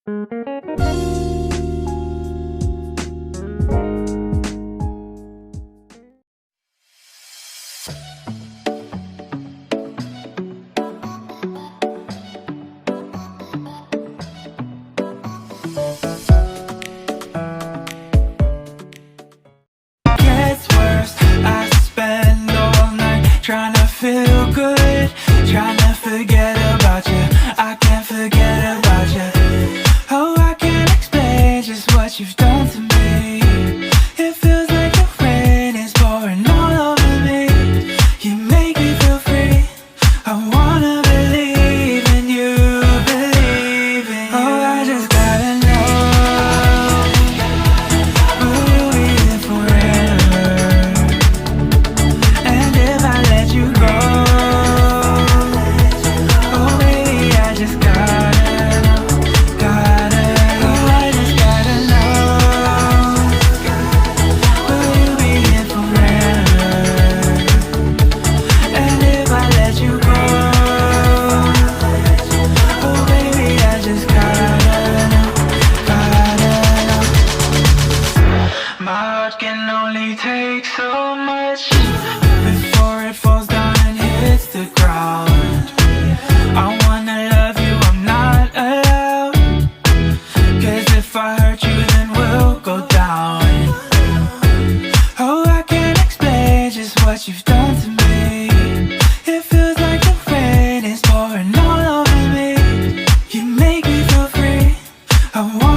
Gets worse, I spend all night trying to feel good, trying to forget about you. I can't forget about you. Oh, I can't explain just what you've done to me. It feels like the rain is pouring all over me. You make me feel free. I wanna believe in you, believe in you. Oh, I just gotta know, will you be here forever? And if I let you go, oh baby, I just gotta know, oh I just gotta know, will you be here forever? And if I let you go, oh baby, I just gotta know, My heart can only take so much before it falls down and hits the ground. I wanna love you, I'm not allowed, 'cause if I hurt you then we'll go down. Oh, I can't explain just what you've done to me. It feels like the rain is pouring all over me. You make me feel free. I want